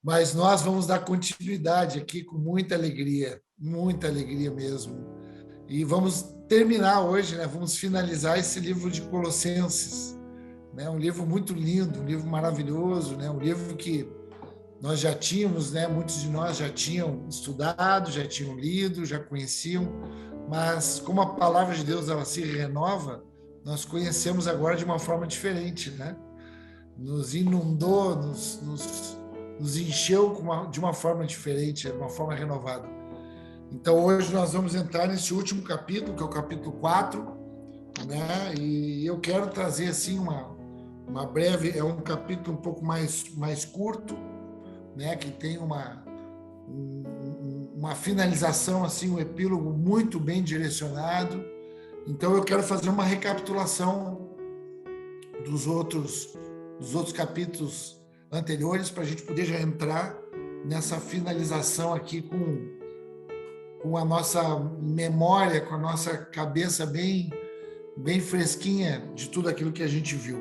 Mas nós vamos dar continuidade aqui com muita alegria mesmo. E vamos terminar hoje, né? Vamos finalizar esse livro de Colossenses, né? Um livro muito lindo, um livro maravilhoso, né? Um livro que nós já tínhamos, né? Muitos de nós já tinham estudado, já tinham lido, já conheciam, mas como a palavra de Deus ela se renova, nós conhecemos agora de uma forma diferente, né? Nos inundou, nos encheu de uma forma diferente, de uma forma renovada. Então, hoje nós vamos entrar nesse último capítulo, que é o capítulo 4, né? E eu quero trazer, assim, uma breve... É um capítulo um pouco mais curto, né? Que tem uma finalização, assim, um epílogo muito bem direcionado. Então, eu quero fazer uma recapitulação dos outros capítulos anteriores para a gente poder já entrar nessa finalização aqui com a nossa memória, com a nossa cabeça bem fresquinha de tudo aquilo que a gente viu.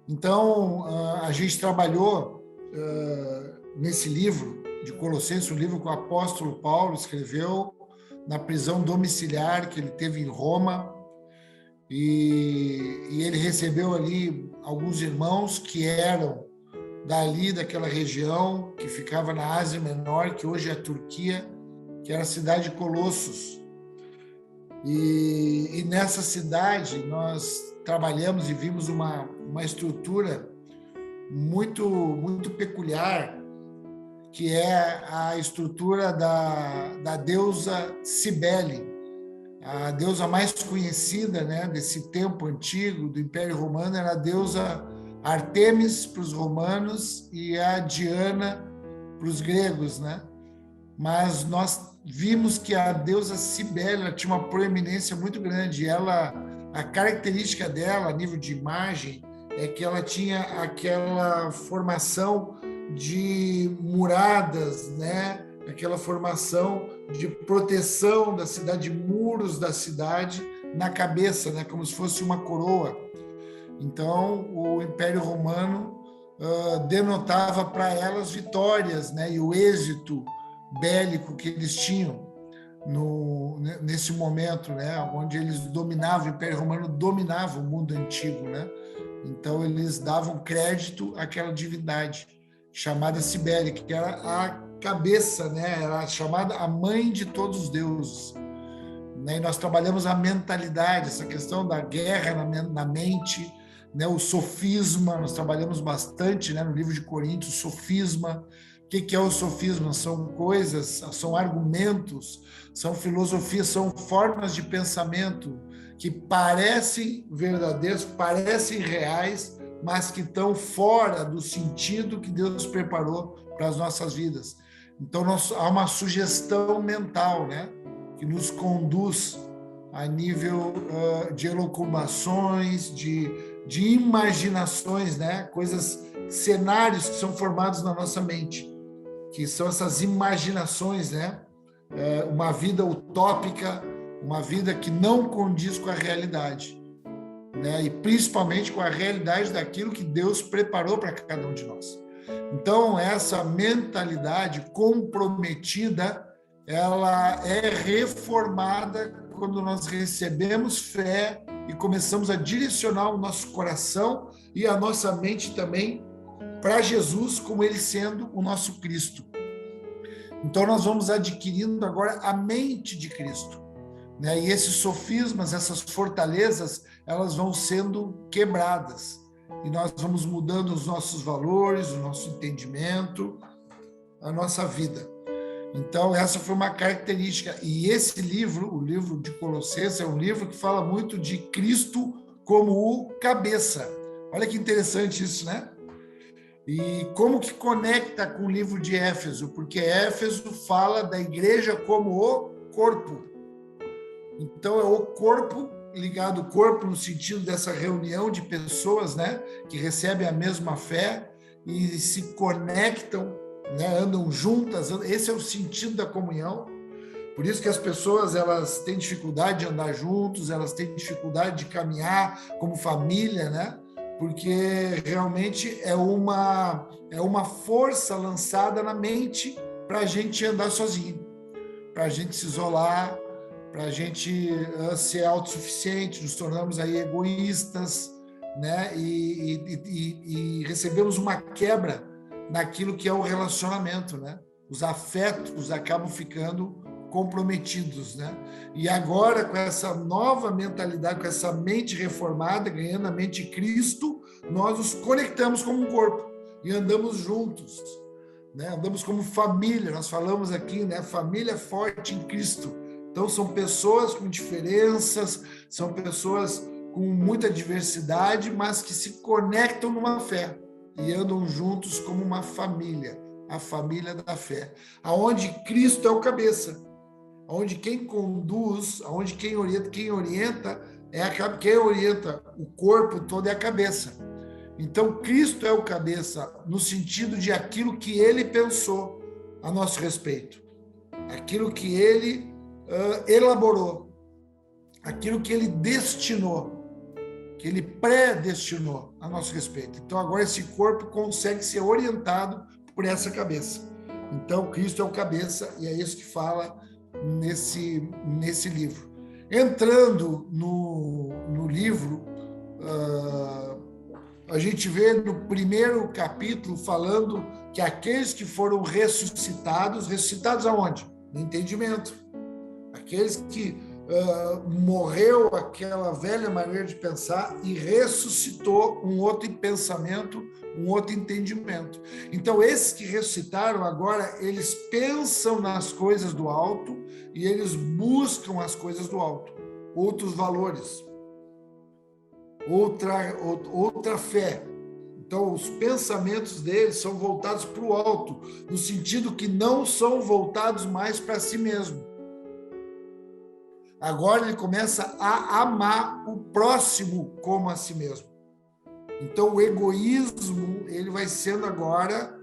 Então, a gente trabalhou nesse livro de Colossenses, um livro que o apóstolo Paulo escreveu na prisão domiciliar que ele teve em Roma, e ele recebeu ali alguns irmãos que eram dali, daquela região, que ficava na Ásia Menor, que hoje é a Turquia, que era a cidade de Colossos. E nessa cidade nós trabalhamos e vimos uma estrutura muito peculiar, que é a estrutura da deusa Cibele, a deusa mais conhecida, né, desse tempo antigo do Império Romano, era a deusa Ártemis para os romanos e a Diana para os gregos, né? Mas nós vimos que a deusa Cibele tinha uma proeminência muito grande. A característica dela, a nível de imagem, é que ela tinha aquela formação de muradas, né? Aquela formação de proteção da cidade, muros da cidade na cabeça, né? Como se fosse uma coroa. Então, o Império Romano denotava para elas vitórias, né? E o êxito bélico que eles tinham nesse momento, né? Onde eles dominavam, o Império Romano dominava o mundo antigo, né? Então, eles davam crédito àquela divindade chamada Cibele, que era a cabeça, né? Era chamada a mãe de todos os deuses. Né? E nós trabalhamos a mentalidade, essa questão da guerra na mente, né? O sofisma, nós trabalhamos bastante, né? No livro de Coríntios, sofisma. O que é o sofisma? São coisas, são argumentos, são filosofias, são formas de pensamento que parecem verdadeiros, parecem reais, mas que estão fora do sentido que Deus preparou para as nossas vidas. Então, há uma sugestão mental, né, que nos conduz a nível de elucubrações, de imaginações, né, coisas, cenários que são formados na nossa mente, que são essas imaginações, né, uma vida utópica, uma vida que não condiz com a realidade, né, e principalmente com a realidade daquilo que Deus preparou para cada um de nós. Então, essa mentalidade comprometida, ela é reformada quando nós recebemos fé e começamos a direcionar o nosso coração e a nossa mente também para Jesus, como ele sendo o nosso Cristo. Então, nós vamos adquirindo agora a mente de Cristo, né? E esses sofismas, essas fortalezas, elas vão sendo quebradas. E nós vamos mudando os nossos valores, o nosso entendimento, a nossa vida. Então, essa foi uma característica. E esse livro, o livro de Colossenses, é um livro que fala muito de Cristo como o cabeça. Olha que interessante isso, né? E como que conecta com o livro de Éfeso? Porque Éfeso fala da igreja como o corpo. Então, é o corpo ligado ao corpo no sentido dessa reunião de pessoas, né, que recebem a mesma fé e se conectam, né, andam juntas. Esse é o sentido da comunhão. Por isso que as pessoas, elas têm dificuldade de andar juntos, elas têm dificuldade de caminhar como família, né? porque realmente é uma força lançada na mente para a gente andar sozinho, para a gente se isolar, para a gente ser autossuficiente, nos tornamos aí egoístas, né? E recebemos uma quebra naquilo que é o relacionamento, né? Os afetos acabam ficando comprometidos, né? E agora, com essa nova mentalidade, com essa mente reformada, ganhando a mente de Cristo, nós nos conectamos como um corpo e andamos juntos, né? Andamos como família. Nós falamos aqui, né? Família forte em Cristo. Então, são pessoas com diferenças, são pessoas com muita diversidade, mas que se conectam numa fé e andam juntos como uma família, a família da fé, aonde Cristo é o cabeça, onde quem conduz, onde quem orienta quem orienta o corpo todo é a cabeça. Então, Cristo é o cabeça no sentido de aquilo que ele pensou a nosso respeito, aquilo que ele elaborou, aquilo que ele destinou, que ele predestinou a nosso respeito. Então, agora esse corpo consegue ser orientado por essa cabeça. Então, Cristo é o cabeça, e é isso que fala nesse livro. Entrando no livro, a gente vê no primeiro capítulo falando que aqueles que foram ressuscitados aonde? No entendimento. Aqueles que morreu aquela velha maneira de pensar e ressuscitou um outro pensamento, um outro entendimento. Então, esses que ressuscitaram agora, eles pensam nas coisas do alto e eles buscam as coisas do alto, outros valores, outra fé. Então, os pensamentos deles são voltados para o alto, no sentido que não são voltados mais para si mesmo. Agora ele começa a amar o próximo como a si mesmo. Então, o egoísmo, ele vai sendo agora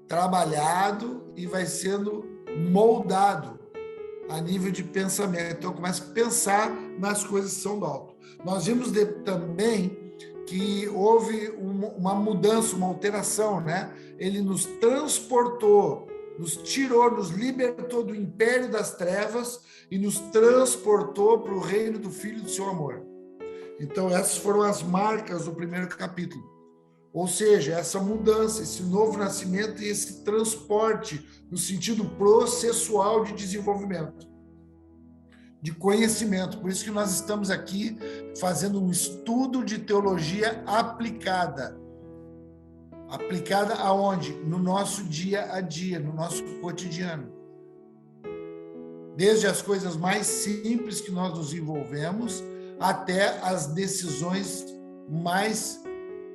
trabalhado e vai sendo moldado a nível de pensamento. Então, começa a pensar nas coisas que são do alto. Nós vimos também que houve uma mudança, uma alteração, né? Ele nos transportou, nos tirou, nos libertou do império das trevas e nos transportou para o reino do Filho do seu amor. Então, essas foram as marcas do primeiro capítulo. Ou seja, essa mudança, esse novo nascimento e esse transporte no sentido processual de desenvolvimento, de conhecimento. Por isso que nós estamos aqui fazendo um estudo de teologia aplicada. Aplicada aonde? No nosso dia a dia, no nosso cotidiano. Desde as coisas mais simples que nós nos envolvemos até as decisões mais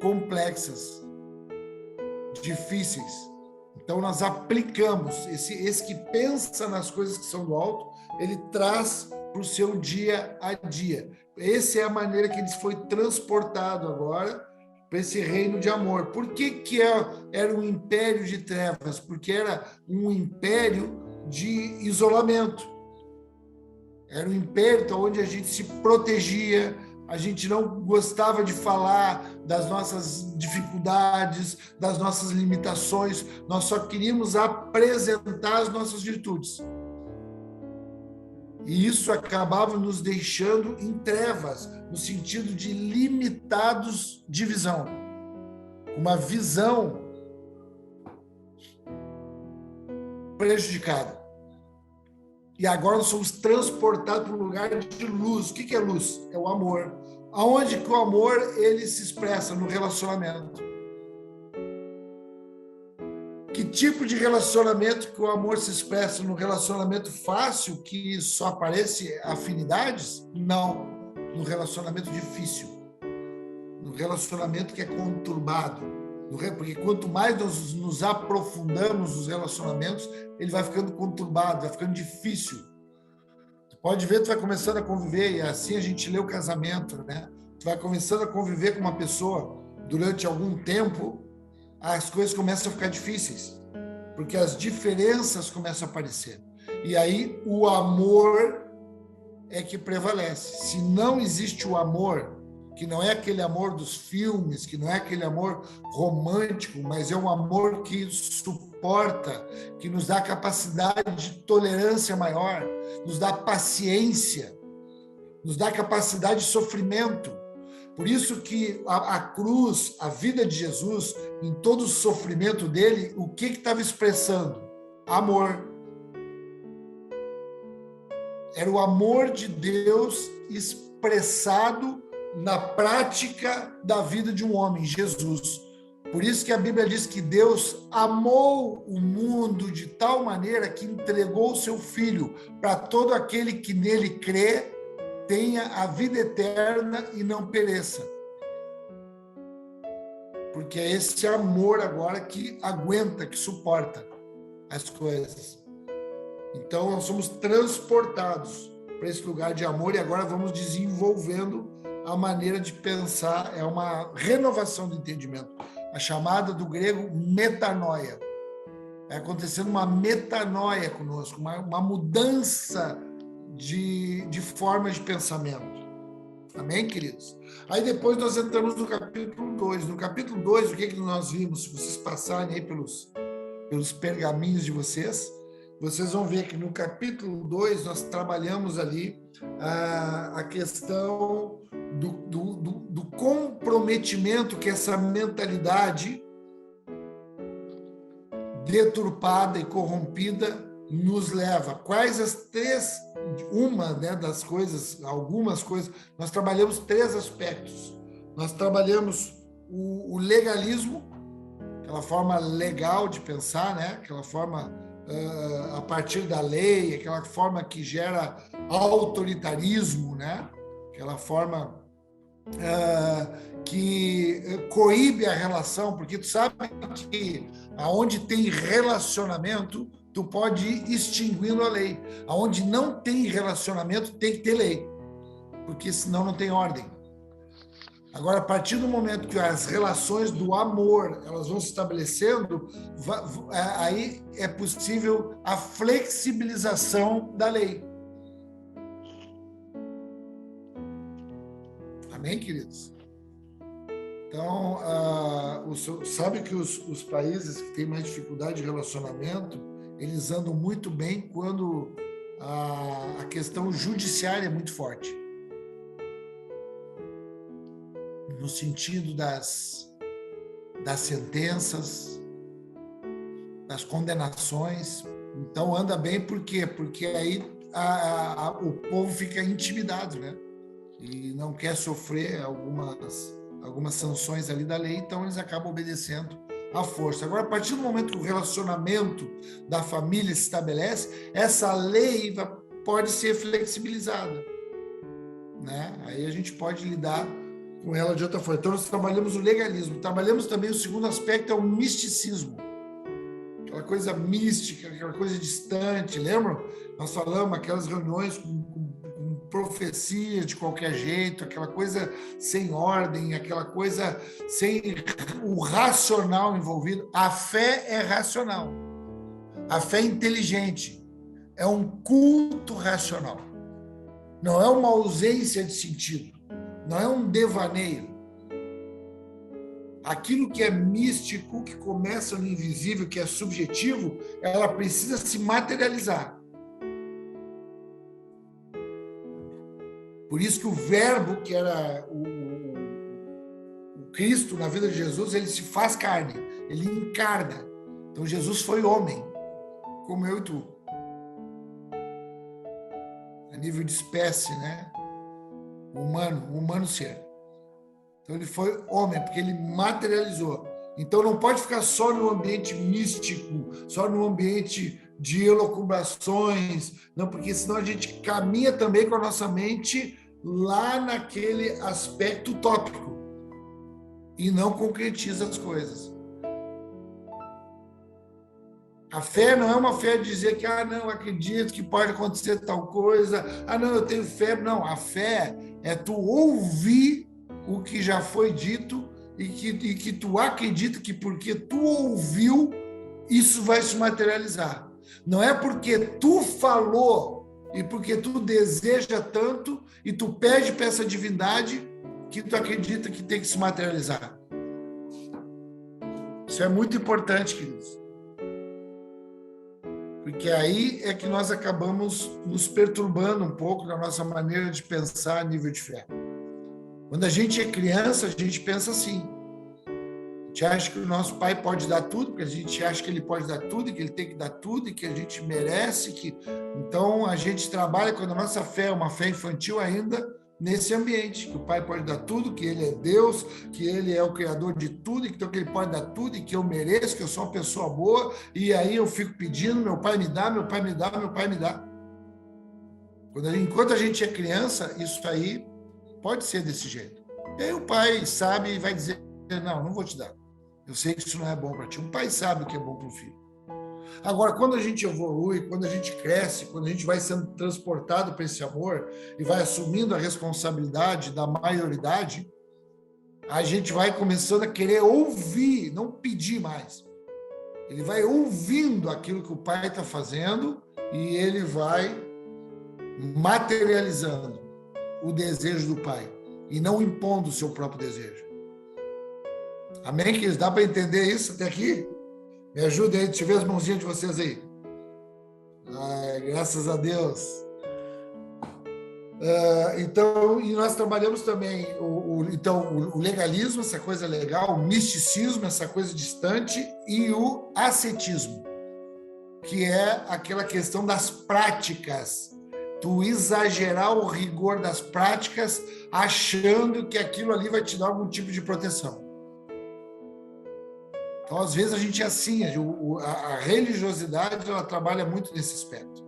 complexas, difíceis. Então, nós aplicamos. Esse que pensa nas coisas que são do alto, ele traz para o seu dia a dia. Essa é a maneira que ele foi transportado agora para esse reino de amor. Por que era um império de trevas? Porque era um império de isolamento. Era um império onde a gente se protegia, a gente não gostava de falar das nossas dificuldades, das nossas limitações, nós só queríamos apresentar as nossas virtudes. E isso acabava nos deixando em trevas, no sentido de limitados de visão. Uma visão prejudicada. E agora nós somos transportados para um lugar de luz. O que é luz? É o amor. Aonde que o amor ele se expressa? No relacionamento. Que tipo de relacionamento que o amor se expressa? No relacionamento fácil, que só aparece afinidades? Não. No relacionamento difícil. No relacionamento que é conturbado. Porque quanto mais nós nos aprofundamos nos relacionamentos, ele vai ficando conturbado, vai ficando difícil. Tu pode ver, tu vai começando a conviver, e assim a gente lê o casamento, né? Tu vai começando a conviver com uma pessoa durante algum tempo, as coisas começam a ficar difíceis, porque as diferenças começam a aparecer. E aí o amor é que prevalece. Se não existe o amor, que não é aquele amor dos filmes, que não é aquele amor romântico, mas é um amor que suporta, que nos dá capacidade de tolerância maior, nos dá paciência, nos dá capacidade de sofrimento. Por isso que a cruz, a vida de Jesus, em todo o sofrimento dele, o que estava expressando? Amor. Era o amor de Deus expressado na prática da vida de um homem, Jesus. Por isso que a Bíblia diz que Deus amou o mundo de tal maneira que entregou o seu Filho para todo aquele que nele crê, tenha a vida eterna e não pereça. Porque é esse amor agora que aguenta, que suporta as coisas. Então, nós somos transportados para esse lugar de amor e agora vamos desenvolvendo a maneira de pensar, é uma renovação do entendimento. A chamada do grego metanoia. É acontecendo uma metanoia conosco, uma mudança de forma de pensamento. Amém, queridos? Aí depois nós entramos no capítulo 2. No capítulo 2, o que nós vimos? Se vocês passarem aí pelos pergaminhos de vocês vão ver que no capítulo 2 nós trabalhamos ali a questão do comprometimento que essa mentalidade deturpada e corrompida nos leva. Quais as três, das coisas, algumas coisas, nós trabalhamos três aspectos. Nós trabalhamos o legalismo, aquela forma legal de pensar, né? Aquela forma a partir da lei, aquela forma que gera autoritarismo, né? Aquela forma que coíbe a relação, porque tu sabe que aonde tem relacionamento, tu pode ir extinguindo a lei. Aonde não tem relacionamento, tem que ter lei, porque senão não tem ordem. Agora, a partir do momento que as relações do amor elas vão se estabelecendo, aí é possível a flexibilização da lei. Amém, queridos? Então, sabe que os países que têm mais dificuldade de relacionamento, eles andam muito bem quando a questão judiciária é muito forte. No sentido das sentenças, das condenações. Então, anda bem por quê? Porque aí o povo fica intimidado, né? E não quer sofrer algumas sanções ali da lei, então eles acabam obedecendo à força. Agora, a partir do momento que o relacionamento da família se estabelece, essa lei pode ser flexibilizada, né? Aí a gente pode lidar com ela de outra forma. Então, nós trabalhamos o legalismo. Trabalhamos também o segundo aspecto, é o misticismo. Aquela coisa mística, aquela coisa distante, lembram? Nós falamos aquelas reuniões com profecias de qualquer jeito, aquela coisa sem ordem, aquela coisa sem o racional envolvido. A fé é racional. A fé é inteligente. É um culto racional. Não é uma ausência de sentido. Não é um devaneio. Aquilo que é místico, que começa no invisível, que é subjetivo, ela precisa se materializar. Por isso que o verbo, que era o Cristo na vida de Jesus, ele se faz carne, ele encarna. Então Jesus foi homem, como eu e tu. A nível de espécie, né? Humano ser. Então ele foi homem, porque ele materializou. Então não pode ficar só no ambiente místico, só no ambiente de elucubrações, não, porque senão a gente caminha também com a nossa mente lá naquele aspecto utópico e não concretiza as coisas. A fé não é uma fé de dizer que, não, acredito que pode acontecer tal coisa, não, eu tenho fé. Não, a fé é tu ouvir o que já foi dito e que tu acredita que porque tu ouviu, isso vai se materializar. Não é porque tu falou e porque tu deseja tanto e tu pede para essa divindade que tu acredita que tem que se materializar. Isso é muito importante, queridos. Porque aí é que nós acabamos nos perturbando um pouco na nossa maneira de pensar a nível de fé. Quando a gente é criança, a gente pensa assim. A gente acha que o nosso pai pode dar tudo, porque a gente acha que ele pode dar tudo, e que ele tem que dar tudo, e que a gente merece. Então, a gente trabalha quando a nossa fé é uma fé infantil ainda, nesse ambiente, que o pai pode dar tudo, que ele é Deus, que ele é o criador de tudo, e então que ele pode dar tudo, e que eu mereço, que eu sou uma pessoa boa, e aí eu fico pedindo, meu pai me dá, meu pai me dá, meu pai me dá. Enquanto a gente é criança, isso aí pode ser desse jeito. E aí o pai sabe e vai dizer, não vou te dar. Eu sei que isso não é bom para ti. Um pai sabe o que é bom para o filho. Agora, quando a gente evolui, quando a gente cresce, quando a gente vai sendo transportado para esse amor e vai assumindo a responsabilidade da maioridade, a gente vai começando a querer ouvir, não pedir mais. Ele vai ouvindo aquilo que o pai está fazendo e ele vai materializando o desejo do pai e não impondo o seu próprio desejo. Amém, queridos? Dá para entender isso até aqui? Me ajudem aí, deixa eu ver as mãozinhas de vocês aí. Ai, graças a Deus. Então, e nós trabalhamos também o legalismo, essa coisa legal, o misticismo, essa coisa distante, e o ascetismo, que é aquela questão das práticas. Tu exagerar o rigor das práticas, achando que aquilo ali vai te dar algum tipo de proteção. Então, às vezes, a gente é assim, a religiosidade, ela trabalha muito nesse aspecto.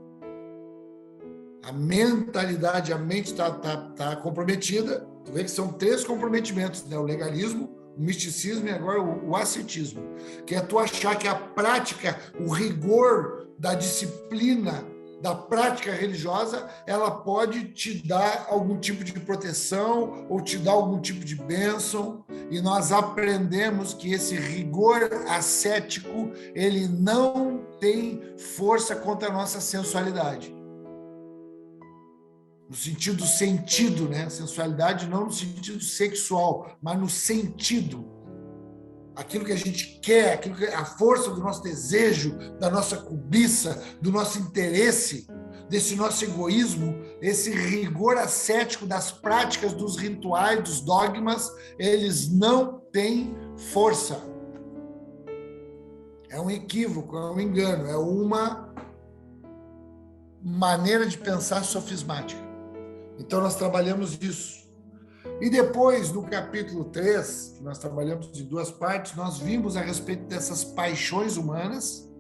A mentalidade, a mente está comprometida. Tu vê que são 3 comprometimentos, né? O legalismo, o misticismo e agora o ascetismo, que é tu achar que a prática, o rigor da disciplina, da prática religiosa, ela pode te dar algum tipo de proteção ou te dar algum tipo de bênção, e nós aprendemos que esse rigor ascético, ele não tem força contra a nossa sensualidade. No sentido sentido, né? Sensualidade não no sentido sexual, mas no sentido. Aquilo que a gente quer, a força do nosso desejo, da nossa cobiça, do nosso interesse, desse nosso egoísmo, esse rigor ascético das práticas, dos rituais, dos dogmas, eles não têm força. É um equívoco, é um engano, é uma maneira de pensar sofismática. Então, nós trabalhamos isso. E depois, no capítulo 3, que nós trabalhamos em 2 partes, nós vimos a respeito dessas paixões humanas,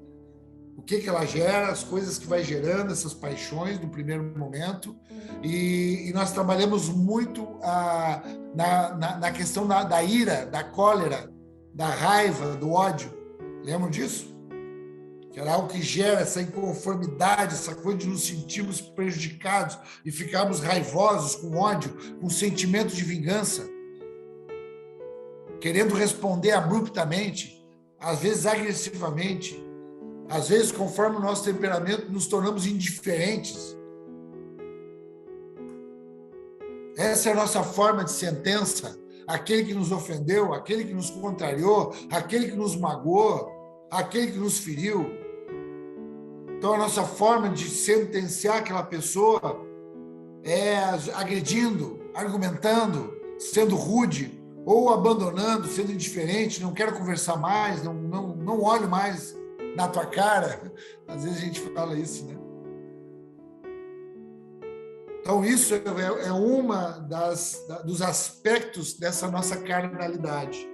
o que ela gera, as coisas que vai gerando essas paixões no primeiro momento, e nós trabalhamos muito na questão da ira, da cólera, da raiva, do ódio. Lembram disso? Que era algo que gera essa inconformidade, essa coisa de nos sentirmos prejudicados e ficarmos raivosos, com ódio, com sentimento de vingança, querendo responder abruptamente, às vezes agressivamente, às vezes, conforme o nosso temperamento, nos tornamos indiferentes. Essa é a nossa forma de sentença. Aquele que nos ofendeu, aquele que nos contrariou, aquele que nos magoou, aquele que nos feriu. Então, a nossa forma de sentenciar aquela pessoa é agredindo, argumentando, sendo rude, ou abandonando, sendo indiferente, não quero conversar mais, não olho mais na tua cara. Às vezes a gente fala isso, né? Então, isso é uma dos aspectos dessa nossa carnalidade.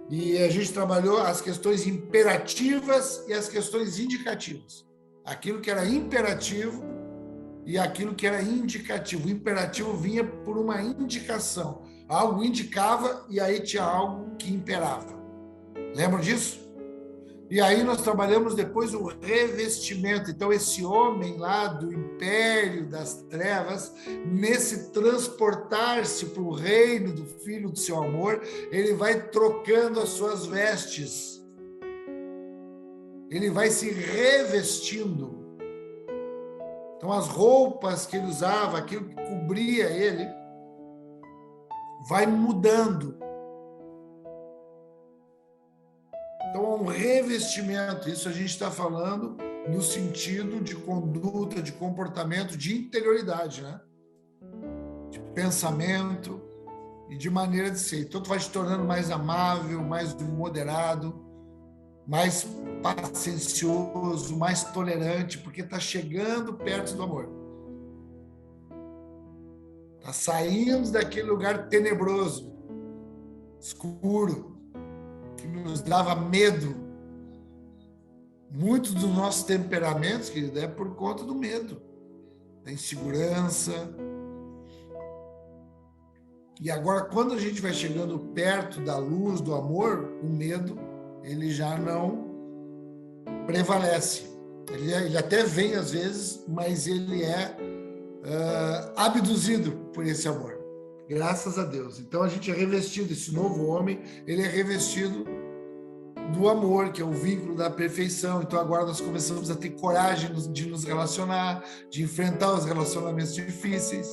E a gente trabalhou as questões imperativas e as questões indicativas. Aquilo que era imperativo e aquilo que era indicativo. O imperativo vinha por uma indicação. Algo indicava e aí tinha algo que imperava. Lembram disso? E aí nós trabalhamos depois o revestimento. Então, esse homem lá do império das trevas, nesse transportar-se para o reino do Filho do seu amor, ele vai trocando as suas vestes. Ele vai se revestindo. Então, as roupas que ele usava, aquilo que cobria ele, vai mudando. Então, é um revestimento. Isso a gente está falando no sentido de conduta, de comportamento, de interioridade, né? De pensamento e de maneira de ser. Então, tu vai te tornando mais amável, mais moderado, mais paciencioso, mais tolerante, porque está chegando perto do amor. Está saindo daquele lugar tenebroso, escuro, que nos dava medo. Muitos dos nossos temperamentos, querido, é por conta do medo, da insegurança. E agora, quando a gente vai chegando perto da luz, do amor, o medo, ele já não prevalece. Ele até vem às vezes, mas ele é abduzido por esse amor. Graças a Deus. Então a gente é revestido, esse novo homem, ele é revestido do amor, que é o vínculo da perfeição. Então agora nós começamos a ter coragem de nos relacionar, de enfrentar os relacionamentos difíceis,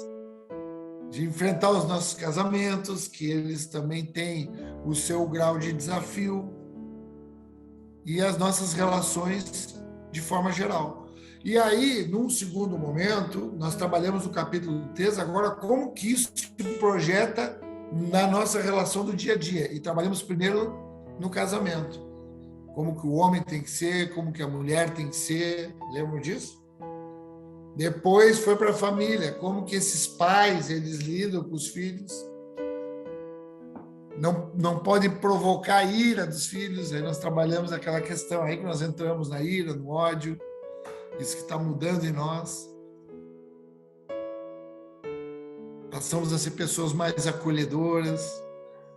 de enfrentar os nossos casamentos, que eles também têm o seu grau de desafio, e as nossas relações de forma geral. E aí, num segundo momento, nós trabalhamos no capítulo 3, agora como que isso se projeta na nossa relação do dia a dia. E trabalhamos primeiro no casamento. Como que o homem tem que ser, como que a mulher tem que ser. Lembram disso? Depois foi para a família, como que esses pais, eles lidam com os filhos. Não podem provocar a ira dos filhos. Aí nós trabalhamos aquela questão aí que nós entramos na ira, no ódio. Isso que está mudando em nós. Passamos a ser pessoas mais acolhedoras,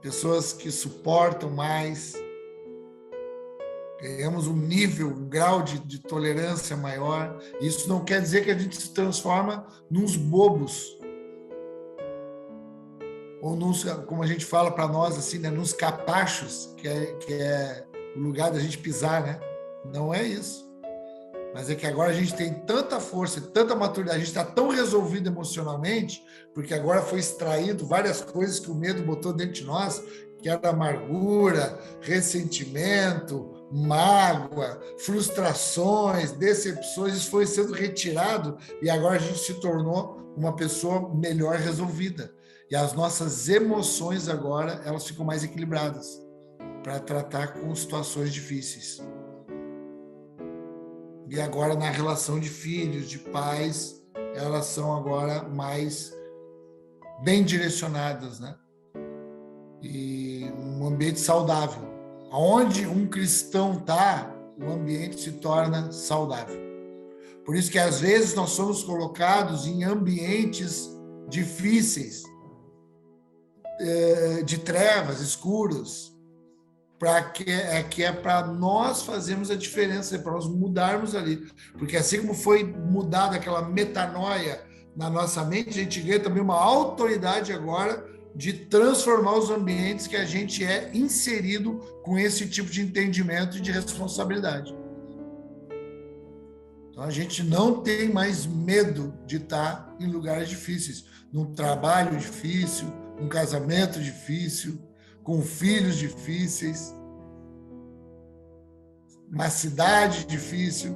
pessoas que suportam mais. Ganhamos um nível, um grau de tolerância maior. Isso não quer dizer que a gente se transforma nos bobos. Ou nos, como a gente fala para nós, assim, né, nos capachos, que é o lugar da gente pisar, né? Não é isso. Mas é que agora a gente tem tanta força, tanta maturidade, a gente está tão resolvido emocionalmente, porque agora foi extraído várias coisas que o medo botou dentro de nós, que era amargura, ressentimento, mágoa, frustrações, decepções, isso foi sendo retirado e agora a gente se tornou uma pessoa melhor resolvida. E as nossas emoções agora, elas ficam mais equilibradas para tratar com situações difíceis. E agora na relação de filhos, de pais, elas são agora mais bem direcionadas, né? E um ambiente saudável. Onde um cristão está, o ambiente se torna saudável. Por isso que às vezes nós somos colocados em ambientes difíceis, de trevas, escuros, que é para nós fazermos a diferença, para nós mudarmos ali. Porque assim como foi mudada aquela metanoia na nossa mente, a gente ganha também uma autoridade agora de transformar os ambientes que a gente é inserido com esse tipo de entendimento e de responsabilidade. Então a gente não tem mais medo de estar em lugares difíceis, num trabalho difícil, num casamento difícil, com filhos difíceis, uma cidade difícil,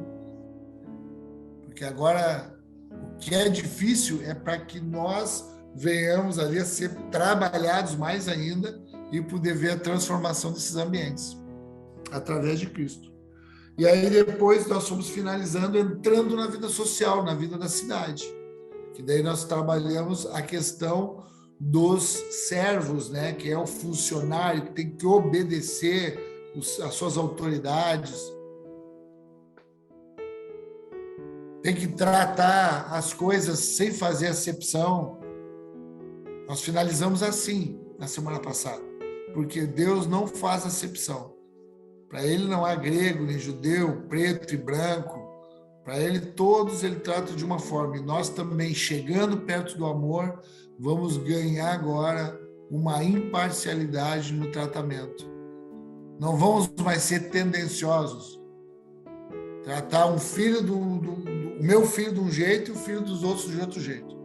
porque agora o que é difícil é para que nós venhamos ali a ser trabalhados mais ainda e poder ver a transformação desses ambientes através de Cristo. E aí depois nós fomos finalizando, entrando na vida social, na vida da cidade, que daí nós trabalhamos a questão dos servos, né, que é o funcionário que tem que obedecer às suas autoridades, tem que tratar as coisas sem fazer acepção. Nós finalizamos assim na semana passada, porque Deus não faz acepção. Para ele não há grego, nem judeu, preto e branco. Para ele, todos ele trata de uma forma. E nós também, chegando perto do amor, vamos ganhar agora uma imparcialidade no tratamento. Não vamos mais ser tendenciosos. Tratar um filho o meu filho de um jeito e o filho dos outros de outro jeito.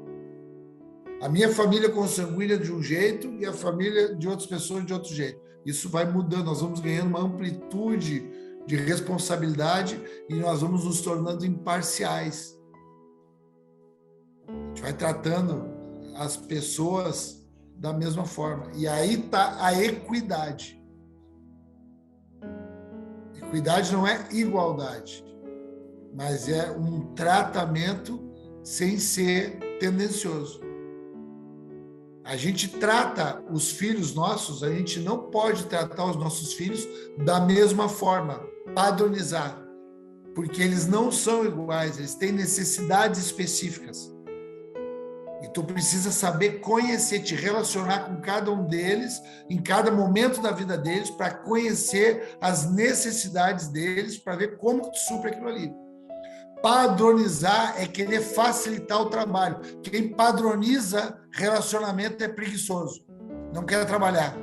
A minha família consanguínea de um jeito e a família de outras pessoas de outro jeito. Isso vai mudando, nós vamos ganhando uma amplitude de responsabilidade e nós vamos nos tornando imparciais. A gente vai tratando as pessoas da mesma forma. E aí está a equidade. Equidade não é igualdade, mas é um tratamento sem ser tendencioso. A gente trata os filhos nossos, a gente não pode tratar os nossos filhos da mesma forma, padronizar, porque eles não são iguais, eles têm necessidades específicas. E tu precisa saber conhecer, te relacionar com cada um deles, em cada momento da vida deles, para conhecer as necessidades deles, para ver como tu supre aquilo ali. Padronizar é querer facilitar o trabalho. Quem padroniza relacionamento é preguiçoso, não quer trabalhar.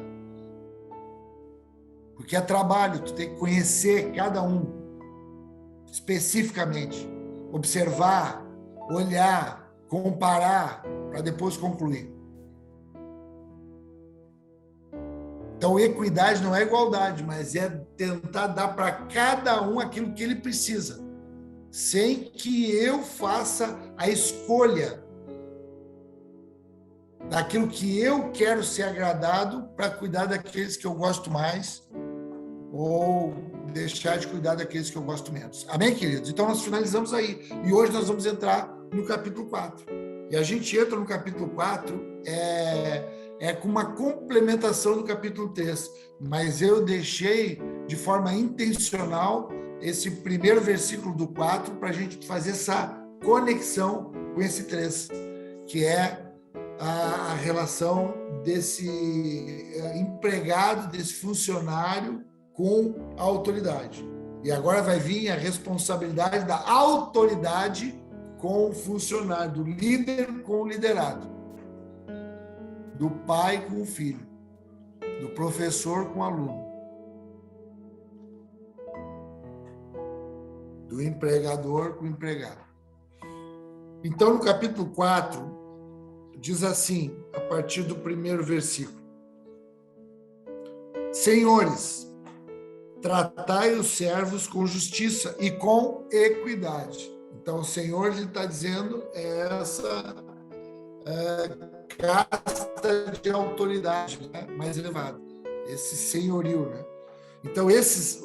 Porque é trabalho, tu tem que conhecer cada um especificamente, observar, olhar, comparar, para depois concluir. Então, equidade não é igualdade, mas é tentar dar para cada um aquilo que ele precisa, sem que eu faça a escolha daquilo que eu quero ser agradado para cuidar daqueles que eu gosto mais ou deixar de cuidar daqueles que eu gosto menos. Amém, queridos? Então, nós finalizamos aí. E hoje nós vamos entrar no capítulo 4. E a gente entra no capítulo 4 com uma complementação do capítulo 3. Mas eu deixei de forma intencional esse primeiro versículo do 4 para a gente fazer essa conexão com esse 3, que é a relação desse empregado, desse funcionário com a autoridade. E agora vai vir a responsabilidade da autoridade com o funcionário, do líder com o liderado, do pai com o filho, do professor com o aluno, do empregador com o empregado. Então, no capítulo 4, diz assim, a partir do primeiro versículo: Senhores, tratai os servos com justiça e com equidade. Então, o Senhor, ele está dizendo, essa casta de autoridade, né, mais elevada, esse senhorio, né? Então,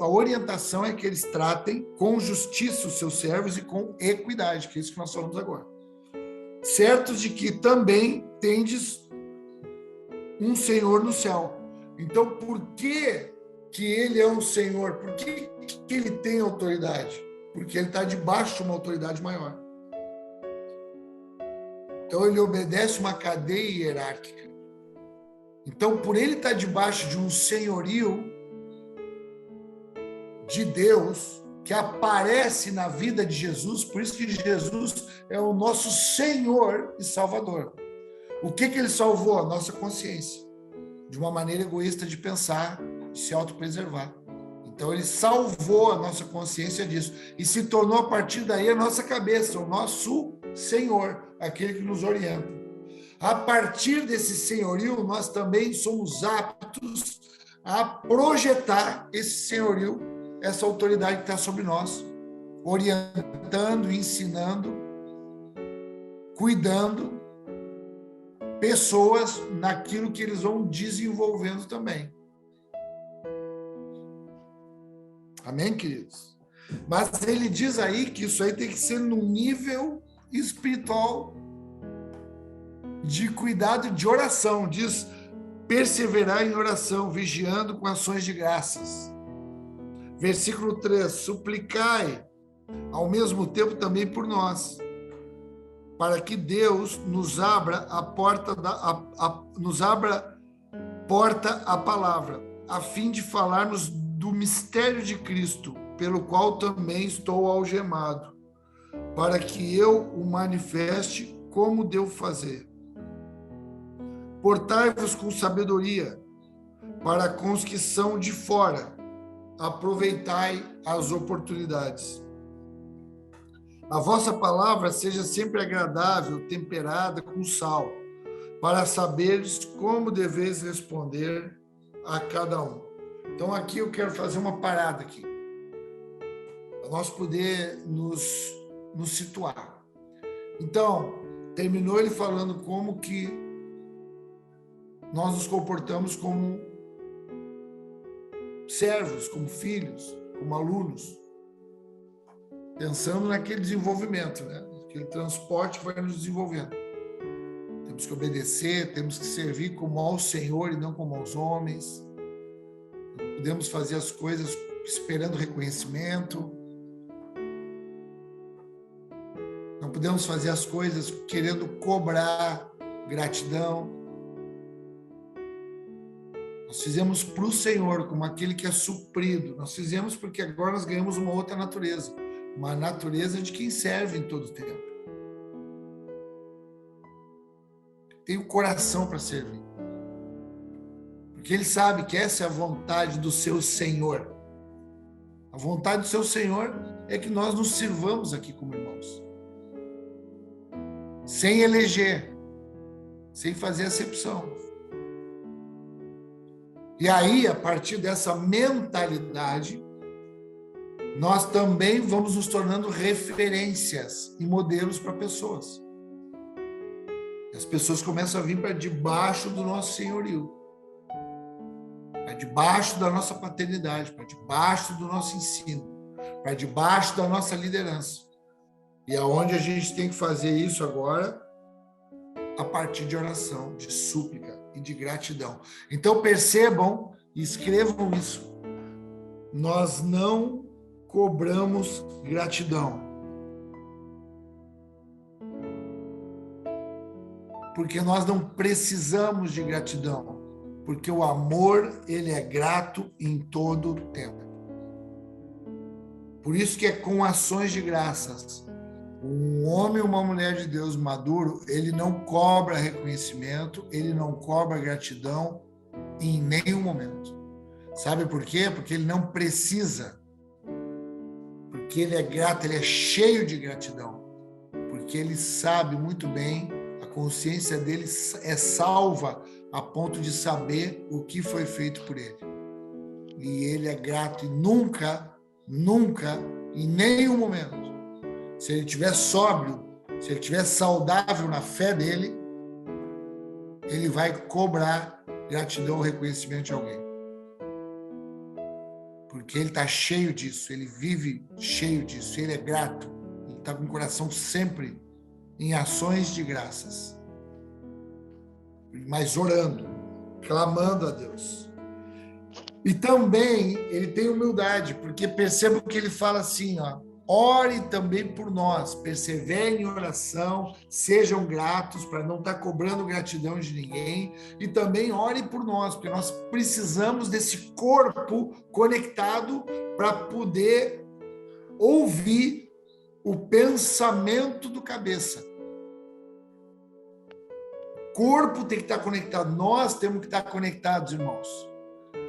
a orientação é que eles tratem com justiça os seus servos e com equidade, que é isso que nós falamos agora. Certos de que também tendes um Senhor no céu. Então, por que ele é um Senhor? Por que ele tem autoridade? Porque ele está debaixo de uma autoridade maior. Então, ele obedece uma cadeia hierárquica. Então, por ele estar debaixo de um senhorio de Deus, que aparece na vida de Jesus, por isso que Jesus é o nosso Senhor e Salvador. O que ele salvou? A nossa consciência, de uma maneira egoísta de pensar, de se autopreservar. Então, ele salvou a nossa consciência disso e se tornou, a partir daí, a nossa cabeça, o nosso Senhor, aquele que nos orienta. A partir desse senhorio, nós também somos aptos a projetar esse senhorio, essa autoridade que está sobre nós, orientando, ensinando, cuidando pessoas naquilo que eles vão desenvolvendo também. Amém, queridos? Mas ele diz aí que isso aí tem que ser no nível espiritual de cuidado, de oração. Diz, perseverar em oração, vigiando com ações de graças. Versículo 3, suplicai ao mesmo tempo também por nós, para que Deus nos abra a porta à palavra, a fim de falarmos do mistério de Cristo, pelo qual também estou algemado, para que eu o manifeste como devo fazer. Portai-vos com sabedoria, para com os que são de fora, aproveitai as oportunidades. A vossa palavra seja sempre agradável, temperada com sal, para saberes como deveis responder a cada um. Então, aqui eu quero fazer uma parada aqui, para nós poder nos situar. Então, terminou ele falando como que nós nos comportamos como servos, como filhos, como alunos, pensando naquele desenvolvimento, né? Aquele transporte que vai nos desenvolvendo. Temos que obedecer, temos que servir como ao Senhor e não como aos homens. Não podemos fazer as coisas esperando reconhecimento. Não podemos fazer as coisas querendo cobrar gratidão. Nós fizemos para o Senhor, como aquele que é suprido. Nós fizemos porque agora nós ganhamos uma outra natureza. Uma natureza de quem serve em todo o tempo. Tem o coração para servir. Porque ele sabe que essa é a vontade do seu Senhor. A vontade do seu Senhor é que nós nos sirvamos aqui como irmãos. Sem eleger, sem fazer acepção. E aí, a partir dessa mentalidade, nós também vamos nos tornando referências e modelos para pessoas. As pessoas começam a vir para debaixo do nosso senhorio, para debaixo da nossa paternidade, para debaixo do nosso ensino, para debaixo da nossa liderança. E aonde a gente tem que fazer isso agora? A partir de oração, de súplica e de gratidão. Então percebam e escrevam isso. Nós não cobramos gratidão. Porque nós não precisamos de gratidão. Porque o amor, ele é grato em todo o tempo. Por isso que é com ações de graças. Um homem ou uma mulher de Deus maduro, ele não cobra reconhecimento, ele não cobra gratidão em nenhum momento. Sabe por quê? Porque ele não precisa. Porque ele é grato, ele é cheio de gratidão. Porque ele sabe muito bem, a consciência dele é salva a ponto de saber o que foi feito por ele. E ele é grato e nunca, em nenhum momento, se ele estiver sóbrio, se ele estiver saudável na fé dele, ele vai cobrar gratidão ou reconhecimento de alguém. Porque ele está cheio disso, ele vive cheio disso, ele é grato, ele está com o coração sempre em ações de graças, mas orando, clamando a Deus. E também ele tem humildade, porque perceba que ele fala assim, ó, ore também por nós, perseverem em oração, sejam gratos para não estar cobrando gratidão de ninguém, e também ore por nós, porque nós precisamos desse corpo conectado para poder ouvir o pensamento do cabeça. O corpo tem que estar conectado, nós temos que estar conectados, irmãos.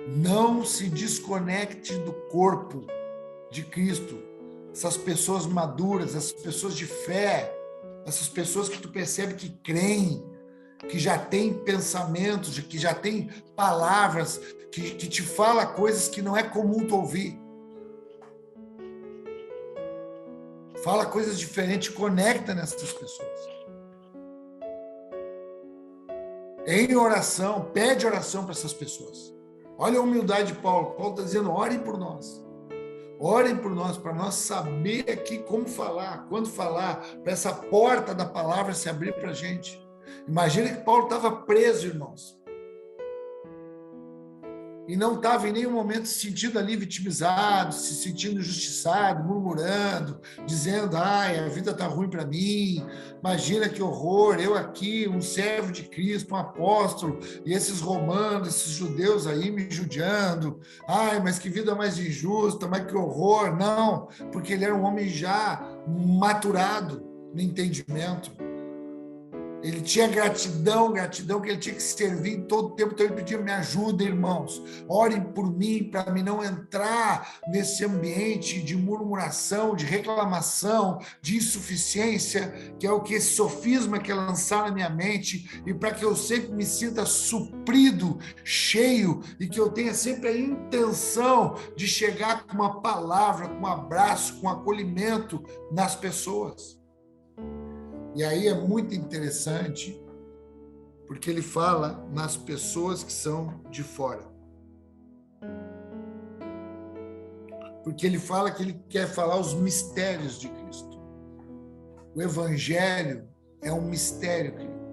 Não se desconecte do corpo de Cristo. Essas pessoas maduras, essas pessoas de fé, essas pessoas que tu percebe que creem, que já têm pensamentos, que já têm palavras, que te fala coisas que não é comum tu ouvir. Fala coisas diferentes, conecta nessas pessoas. Em oração, pede oração para essas pessoas. Olha a humildade de Paulo. Paulo está dizendo, orem por nós. Orem por nós, para nós saber aqui como falar, quando falar, para essa porta da palavra se abrir para a gente. Imagina que Paulo estava preso, irmãos. E não estava em nenhum momento se sentindo ali vitimizado, se sentindo injustiçado, murmurando, dizendo, ai, a vida está ruim para mim, imagina que horror, eu aqui, um servo de Cristo, um apóstolo, e esses romanos, esses judeus aí me judiando, ai, mas que vida mais injusta, mas que horror, não, porque ele era um homem já maturado no entendimento. Ele tinha gratidão que ele tinha que servir em todo tempo. Então ele pedia: me ajuda, irmãos, orem por mim para mim não entrar nesse ambiente de murmuração, de reclamação, de insuficiência, que é o que esse sofisma quer lançar na minha mente, e para que eu sempre me sinta suprido, cheio, e que eu tenha sempre a intenção de chegar com uma palavra, com um abraço, com um acolhimento nas pessoas. E aí é muito interessante, porque ele fala nas pessoas que são de fora. Porque ele fala que ele quer falar os mistérios de Cristo. O Evangelho é um mistério, querido.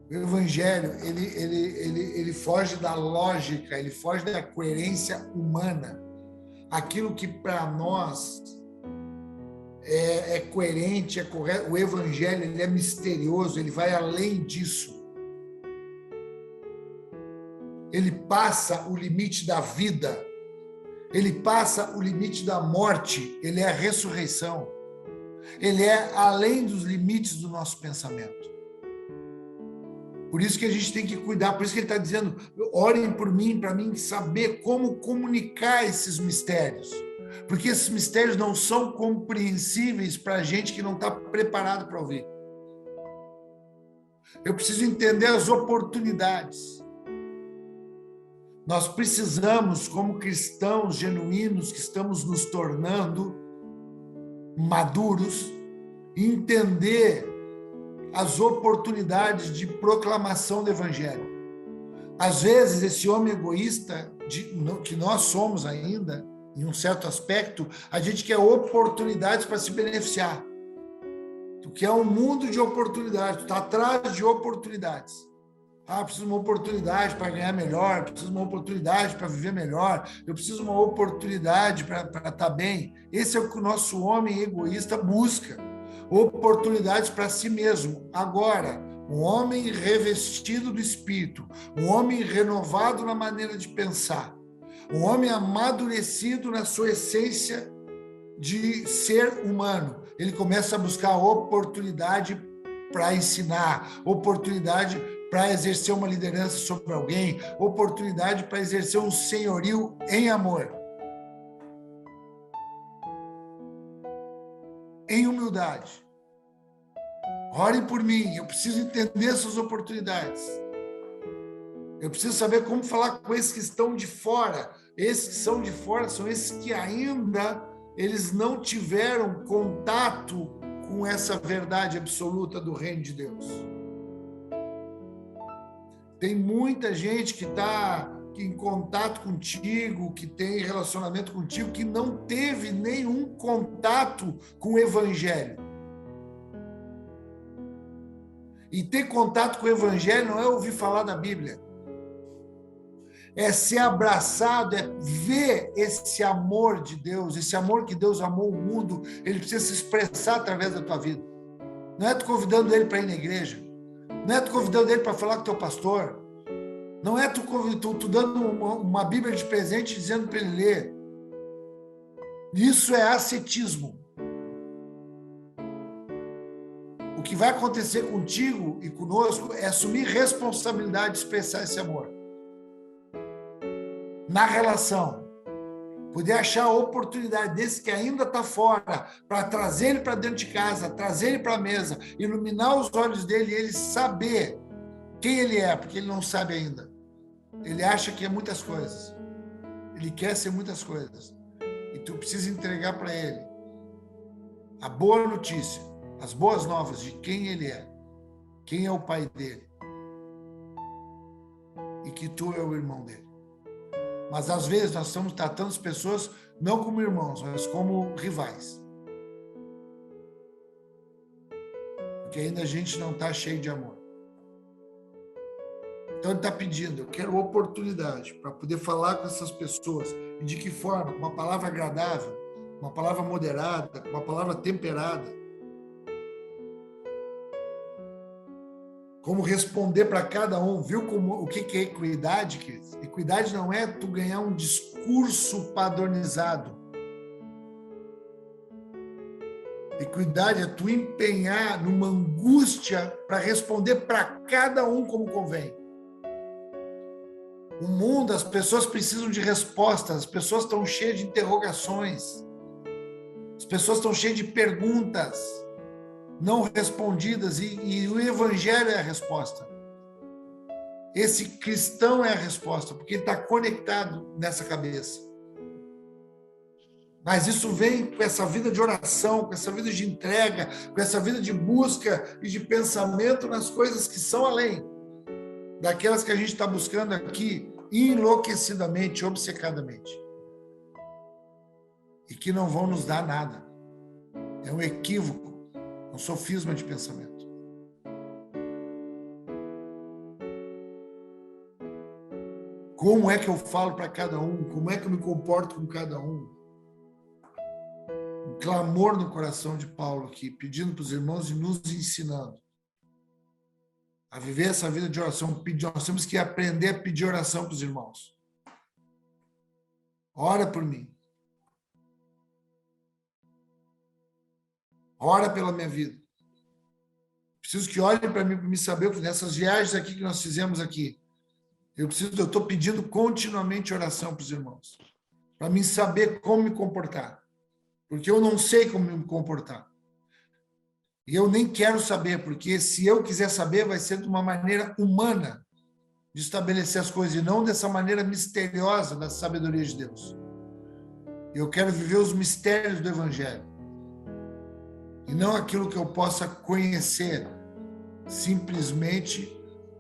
O Evangelho, ele foge da lógica, ele foge da coerência humana. Aquilo que para nós é coerente, é correto. O Evangelho, ele é misterioso, ele vai além disso. Ele passa o limite da vida, ele passa o limite da morte, ele é a ressurreição. Ele é além dos limites do nosso pensamento. Por isso que a gente tem que cuidar, por isso que ele está dizendo: orem por mim, para mim saber como comunicar esses mistérios. Porque esses mistérios não são compreensíveis para a gente que não está preparado para ouvir. Eu preciso entender as oportunidades. Nós precisamos, como cristãos genuínos que estamos nos tornando maduros, entender as oportunidades de proclamação do Evangelho. Às vezes, esse homem egoísta, que nós somos ainda, em um certo aspecto, a gente quer oportunidades para se beneficiar. Tu quer um mundo de oportunidades, tu está atrás de oportunidades. Eu preciso de uma oportunidade para ganhar melhor, eu preciso de uma oportunidade para viver melhor, eu preciso de uma oportunidade para estar bem. Esse é o que o nosso homem egoísta busca. Oportunidades para si mesmo. Agora, um homem revestido do Espírito, um homem renovado na maneira de pensar, um homem amadurecido na sua essência de ser humano, ele começa a buscar oportunidade para ensinar, oportunidade para exercer uma liderança sobre alguém, oportunidade para exercer um senhorio em amor, em humildade. Orem por mim, eu preciso entender essas oportunidades. Eu preciso saber como falar com esses que estão de fora. Esses que são de fora são esses que ainda eles não tiveram contato com essa verdade absoluta do reino de Deus. Tem muita gente que está em contato contigo, que tem relacionamento contigo, que não teve nenhum contato com o Evangelho. E ter contato com o Evangelho não é ouvir falar da Bíblia. É ser abraçado, é ver esse amor de Deus, esse amor que Deus amou o mundo, ele precisa se expressar através da tua vida. Não é tu convidando ele para ir na igreja, não é tu convidando ele para falar com o teu pastor, não é tu dando uma Bíblia de presente dizendo para ele ler. Isso é ascetismo. O que vai acontecer contigo e conosco é assumir responsabilidade de expressar esse amor. Na relação, poder achar a oportunidade desse que ainda está fora, para trazer ele para dentro de casa, trazer ele para a mesa, iluminar os olhos dele e ele saber quem ele é, porque ele não sabe ainda. Ele acha que é muitas coisas. Ele quer ser muitas coisas. E tu precisa entregar para ele a boa notícia, as boas novas de quem ele é, quem é o pai dele e que tu é o irmão dele. Mas, às vezes, nós estamos tratando as pessoas não como irmãos, mas como rivais. Porque ainda a gente não está cheio de amor. Então, ele está pedindo: eu quero oportunidade para poder falar com essas pessoas. E de que forma? Com uma palavra agradável, uma palavra moderada, uma palavra temperada. Como responder para cada um. Viu o que é equidade, Cris? Equidade não é tu ganhar um discurso padronizado. Equidade é tu empenhar numa angústia para responder para cada um como convém. O mundo, as pessoas precisam de respostas, as pessoas estão cheias de interrogações, as pessoas estão cheias de perguntas não respondidas e o Evangelho é a resposta. Esse cristão é a resposta, porque ele está conectado nessa cabeça. Mas isso vem com essa vida de oração, com essa vida de entrega, com essa vida de busca e de pensamento nas coisas que são além daquelas que a gente está buscando aqui enlouquecidamente, obcecadamente. E que não vão nos dar nada. É um equívoco, um sofisma de pensamento. Como é que eu falo para cada um? Como é que eu me comporto com cada um? Um clamor no coração de Paulo aqui, pedindo para os irmãos e nos ensinando a viver essa vida de oração. Nós temos que aprender a pedir oração para os irmãos. Ora por mim. Ora pela minha vida. Preciso que olhem para mim, para me saber, nessas viagens aqui que nós fizemos aqui. Eu estou pedindo continuamente oração para os irmãos. Para mim saber como me comportar. Porque eu não sei como me comportar. E eu nem quero saber, porque se eu quiser saber, vai ser de uma maneira humana de estabelecer as coisas, e não dessa maneira misteriosa da sabedoria de Deus. Eu quero viver os mistérios do Evangelho. E não aquilo que eu possa conhecer simplesmente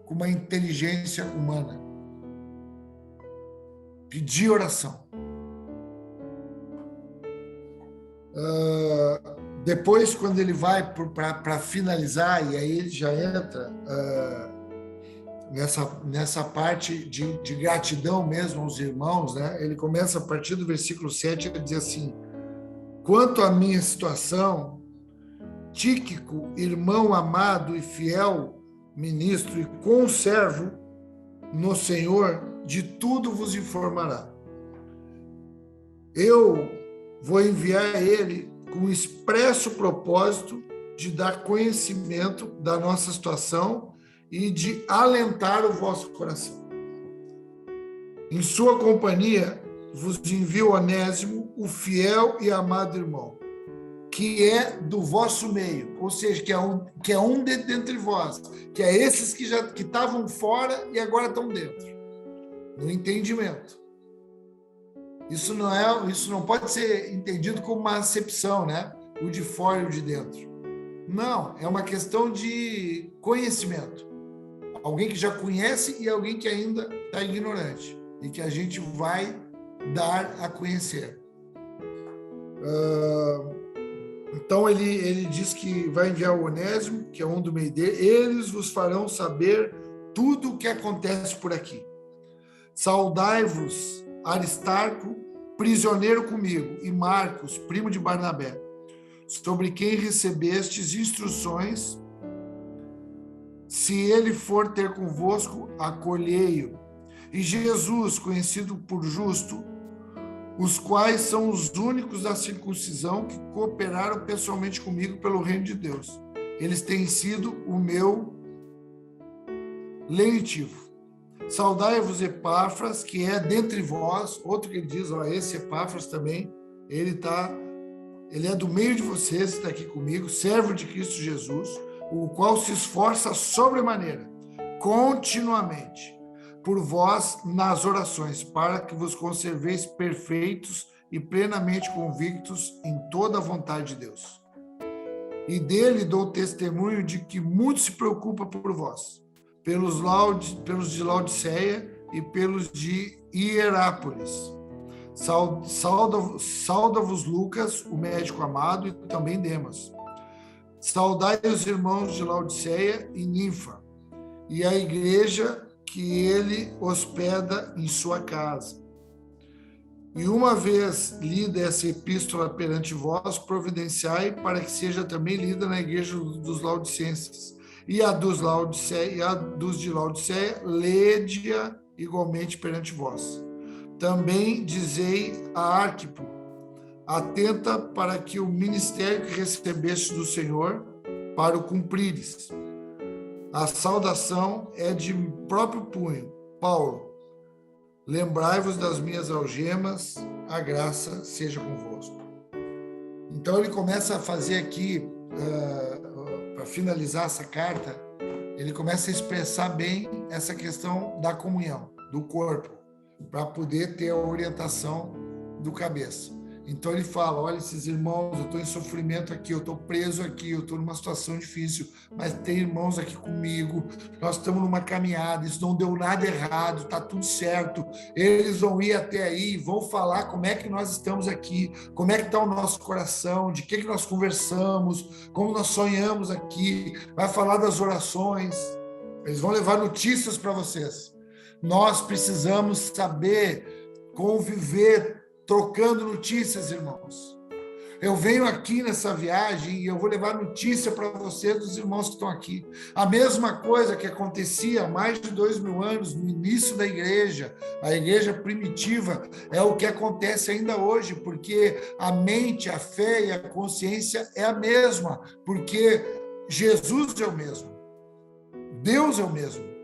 com uma inteligência humana. Pedir oração. Depois, quando ele vai para finalizar, e aí ele já entra nessa parte de gratidão mesmo aos irmãos, né? Ele começa a partir do versículo 7 a dizer assim: quanto à minha situação, Tíquico, irmão amado e fiel ministro e conservo no Senhor, de tudo vos informará. Eu vou enviar ele com o expresso propósito de dar conhecimento da nossa situação e de alentar o vosso coração. Em sua companhia vos envio Onésimo, o fiel e amado irmão, que é do vosso meio, ou seja, que é um dentre vós, que é esses que estavam fora e agora estão dentro, no entendimento. Isso não pode ser entendido como uma acepção, né? O de fora e o de dentro. Não, é uma questão de conhecimento. Alguém que já conhece e alguém que ainda está ignorante e que a gente vai dar a conhecer. Então ele diz que vai enviar o Onésimo, que é um do meio dele. Eles vos farão saber tudo o que acontece por aqui. Saudai-vos, Aristarco, prisioneiro comigo, e Marcos, primo de Barnabé, sobre quem recebestes instruções. Se ele for ter convosco, acolhei-o. E Jesus, conhecido por justo, os quais são os únicos da circuncisão que cooperaram pessoalmente comigo pelo reino de Deus. Eles têm sido o meu lenitivo. Saudai-vos Epáfras, que é dentre vós, outro que ele diz, esse Epáfras também, ele é do meio de vocês, está aqui comigo, servo de Cristo Jesus, o qual se esforça sobremaneira, continuamente, por vós nas orações, para que vos conserveis perfeitos e plenamente convictos em toda a vontade de Deus. E dele dou testemunho de que muito se preocupa por vós, pelos de Laodiceia e pelos de Hierápolis. Sauda-vos Lucas, o médico amado, e também Demas. Saudai os irmãos de Laodiceia e Ninfa, e a igreja que ele hospeda em sua casa. E uma vez lida essa epístola perante vós, providenciai para que seja também lida na igreja dos Laodicenses. E a dos de Laodiceia, lede-a igualmente perante vós. Também dizei a Arquipo, atenta para que o ministério que recebeste do Senhor, para o cumprires. A saudação é de próprio punho. Paulo, lembrai-vos das minhas algemas, a graça seja convosco. Então ele começa a fazer aqui, para finalizar essa carta, ele começa a expressar bem essa questão da comunhão, do corpo, para poder ter a orientação do cabeça. Então ele fala, olha, esses irmãos, eu estou em sofrimento aqui, eu estou preso aqui, eu estou numa situação difícil, mas tem irmãos aqui comigo, nós estamos numa caminhada, isso não deu nada errado, está tudo certo, eles vão ir até aí, vão falar como é que nós estamos aqui, como é que está o nosso coração, de que nós conversamos, como nós sonhamos aqui, vai falar das orações, eles vão levar notícias para vocês. Nós precisamos saber conviver trocando notícias, irmãos. Eu venho aqui nessa viagem e eu vou levar notícia para vocês dos irmãos que estão aqui. A mesma coisa que acontecia há mais de 2000 anos, no início da igreja, a igreja primitiva, é o que acontece ainda hoje, porque a mente, a fé e a consciência é a mesma, porque Jesus é o mesmo, Deus é o mesmo.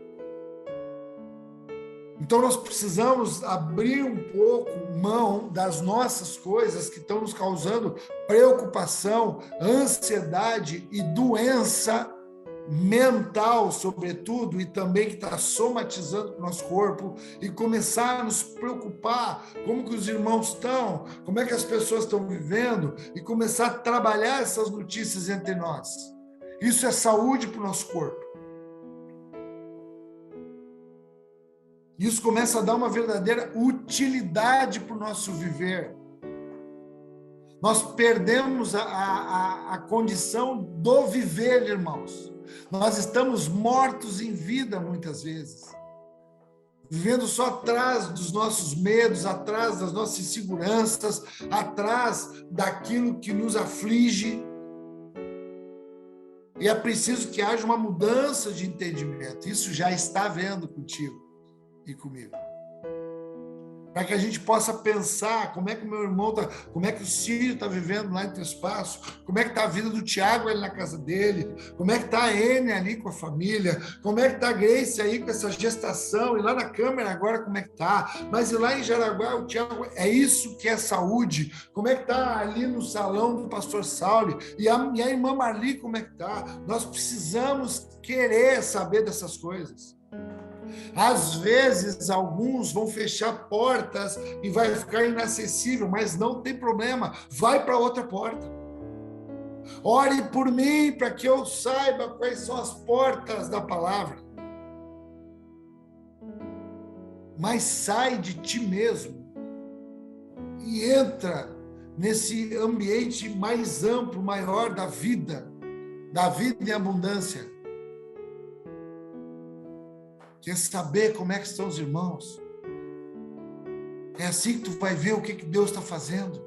Então, nós precisamos abrir um pouco mão das nossas coisas que estão nos causando preocupação, ansiedade e doença mental, sobretudo, e também que está somatizando o nosso corpo, e começar a nos preocupar como que os irmãos estão, como é que as pessoas estão vivendo, e começar a trabalhar essas notícias entre nós. Isso é saúde para o nosso corpo. Isso começa a dar uma verdadeira utilidade para o nosso viver. Nós perdemos a condição do viver, irmãos. Nós estamos mortos em vida, muitas vezes. Vivendo só atrás dos nossos medos, atrás das nossas inseguranças, atrás daquilo que nos aflige. E é preciso que haja uma mudança de entendimento. Isso já está havendo contigo e comigo, para que a gente possa pensar como é que o meu irmão está, como é que o Círio está vivendo lá em Três Passos, como é que está a vida do Tiago ali na casa dele, como é que está a Ene ali com a família, como é que está a Grace aí com essa gestação, e lá na Câmara agora como é que está, mas e lá em Jaraguá o Tiago, é isso que é saúde, como é que está ali no salão do pastor Saulo, e a irmã Marli como é que está, nós precisamos querer saber dessas coisas. Às vezes, alguns vão fechar portas e vai ficar inacessível, mas não tem problema, vai para outra porta. Ore por mim para que eu saiba quais são as portas da palavra. Mas sai de ti mesmo e entra nesse ambiente mais amplo, maior da vida em abundância. Quer saber como é que estão os irmãos? É assim que tu vai ver o que Deus está fazendo.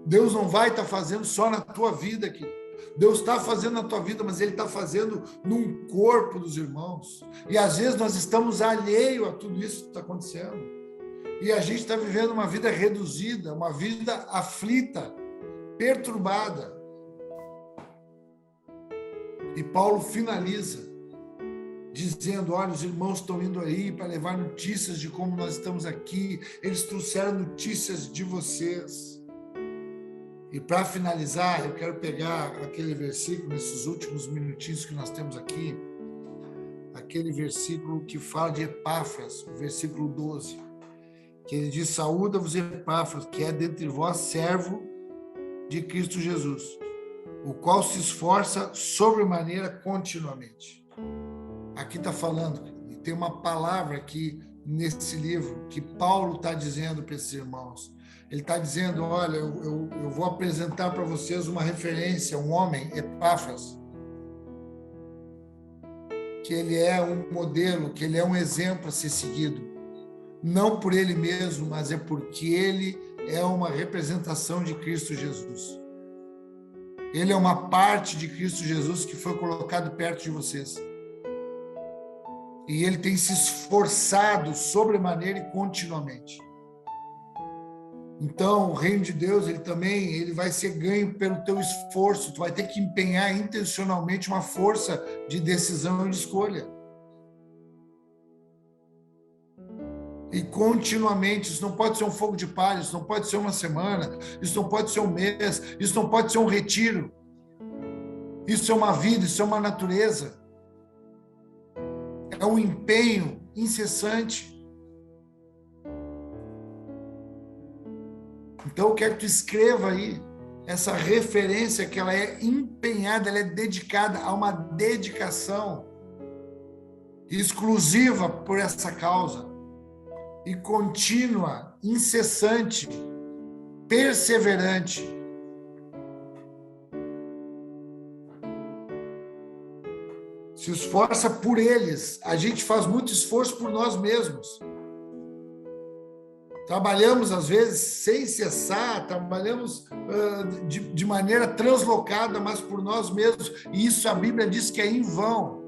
Deus não vai estar fazendo só na tua vida aqui. Deus está fazendo na tua vida, mas Ele está fazendo num corpo dos irmãos. E às vezes nós estamos alheios a tudo isso que está acontecendo. E a gente está vivendo uma vida reduzida, uma vida aflita, perturbada. E Paulo finaliza dizendo, olha, os irmãos estão indo aí para levar notícias de como nós estamos aqui, eles trouxeram notícias de vocês. E para finalizar, eu quero pegar aquele versículo, nesses últimos minutinhos que nós temos aqui, aquele versículo que fala de Epáfras, o versículo 12, que ele diz, saúda-vos Epáfras, que é dentre vós servo de Cristo Jesus, o qual se esforça sobremaneira continuamente. Aqui está falando, e tem uma palavra aqui nesse livro que Paulo está dizendo para esses irmãos. Ele está dizendo, olha, eu vou apresentar para vocês uma referência, um homem, Epáfras, que ele é um modelo, que ele é um exemplo a ser seguido. Não por ele mesmo, mas é porque ele é uma representação de Cristo Jesus. Ele é uma parte de Cristo Jesus que foi colocado perto de vocês. E ele tem se esforçado sobremaneira e continuamente. Então, o reino de Deus, ele vai ser ganho pelo teu esforço. Tu vai ter que empenhar intencionalmente uma força de decisão e de escolha. E continuamente, isso não pode ser um fogo de palha, isso não pode ser uma semana, isso não pode ser um mês, isso não pode ser um retiro. Isso é uma vida, isso é uma natureza. É um empenho incessante. Então, eu quero que tu escreva aí essa referência que ela é empenhada, ela é dedicada a uma dedicação exclusiva por essa causa e contínua, incessante, perseverante. Se esforça por eles. A gente faz muito esforço por nós mesmos. Trabalhamos, às vezes, sem cessar, trabalhamos de maneira translocada, mas por nós mesmos. E isso a Bíblia diz que é em vão.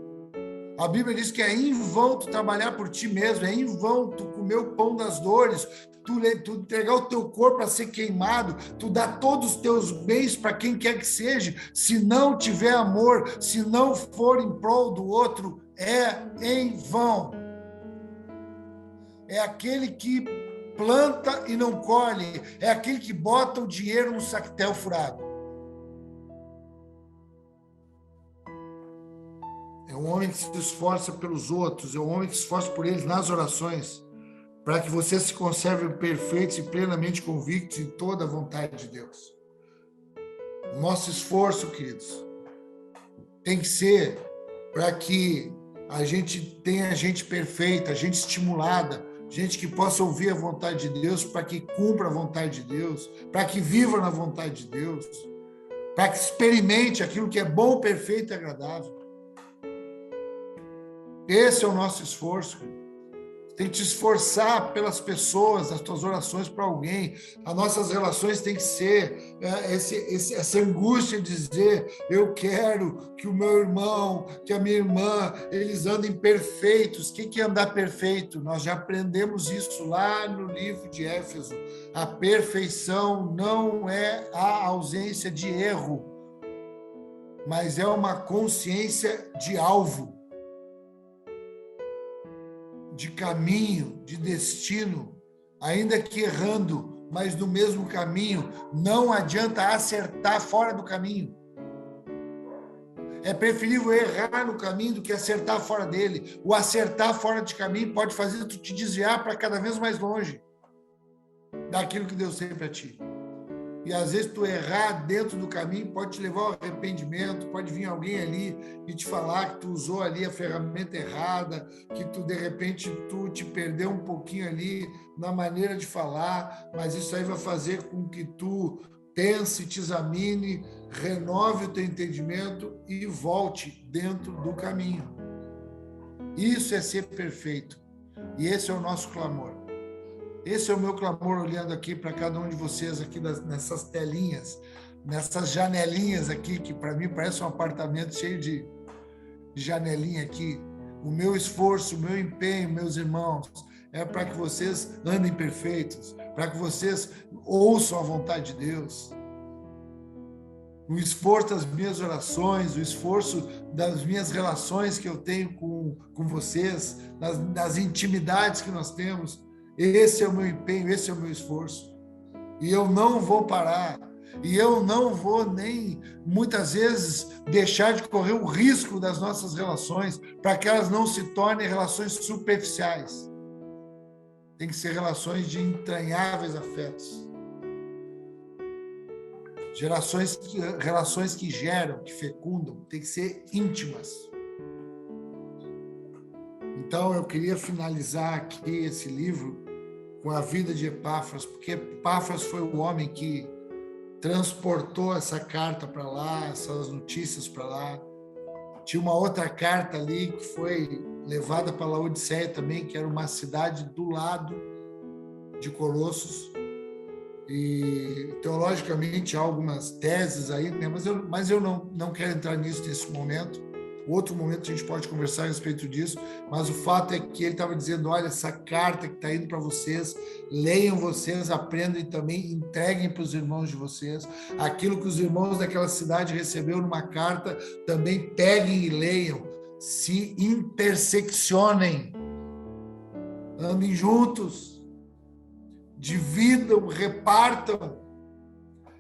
A Bíblia diz que é em vão tu trabalhar por ti mesmo, é em vão tu comer o pão das dores, tu entregar o teu corpo a ser queimado, tu dar todos os teus bens para quem quer que seja. Se não tiver amor, se não for em prol do outro, é em vão. É aquele que planta e não colhe, é aquele que bota o dinheiro no sactel furado. É um homem que se esforça pelos outros, é um homem que se esforça por eles nas orações, para que vocês se conservem perfeitos e plenamente convictos em toda a vontade de Deus. O nosso esforço, queridos, tem que ser para que a gente tenha gente perfeita, gente estimulada, gente que possa ouvir a vontade de Deus, para que cumpra a vontade de Deus, para que viva na vontade de Deus, para que experimente aquilo que é bom, perfeito e agradável. Esse é o nosso esforço. Tem que te esforçar pelas pessoas, as tuas orações para alguém. As nossas relações têm que ser essa angústia de dizer: eu quero que o meu irmão, que a minha irmã, eles andem perfeitos. O que é andar perfeito? Nós já aprendemos isso lá no livro de Éfeso. A perfeição não é a ausência de erro, mas é uma consciência de alvo, de caminho, de destino, ainda que errando, mas no mesmo caminho. Não adianta acertar fora do caminho. É preferível errar no caminho do que acertar fora dele. O acertar fora de caminho pode fazer tu te desviar para cada vez mais longe daquilo que Deus tem para ti. E às vezes tu errar dentro do caminho pode te levar ao arrependimento, pode vir alguém ali e te falar que tu usou ali a ferramenta errada, que tu de repente tu te perdeu um pouquinho ali na maneira de falar, mas isso aí vai fazer com que tu pense, te examine, renove o teu entendimento e volte dentro do caminho. Isso é ser perfeito. E esse é o nosso clamor. Esse é o meu clamor, olhando aqui para cada um de vocês aqui nessas telinhas, nessas janelinhas aqui, que para mim parece um apartamento cheio de janelinha aqui. O meu esforço, o meu empenho, meus irmãos, é para que vocês andem perfeitos, para que vocês ouçam a vontade de Deus. O esforço das minhas orações, o esforço das minhas relações que eu tenho com vocês, das intimidades que nós temos. Esse é o meu empenho, esse é o meu esforço. E eu não vou parar. E eu não vou nem, muitas vezes, deixar de correr o risco das nossas relações para que elas não se tornem relações superficiais. Tem que ser relações de entranháveis afetos. Relações que geram, que fecundam, tem que ser íntimas. Então, eu queria finalizar aqui esse livro com a vida de Epáfras, porque Epáfras foi o homem que transportou essa carta para lá, essas notícias para lá. Tinha uma outra carta ali que foi levada para Laodiceia também, que era uma cidade do lado de Colossos. E teologicamente há algumas teses aí, né? Mas eu não quero entrar nisso nesse momento. outro momento a gente pode conversar a respeito disso, mas o fato é que ele estava dizendo, olha, essa carta que está indo para vocês, leiam vocês, aprendam e também entreguem para os irmãos de vocês. Aquilo que os irmãos daquela cidade receberam numa carta, também peguem e leiam. Se interseccionem, andem juntos, dividam, repartam,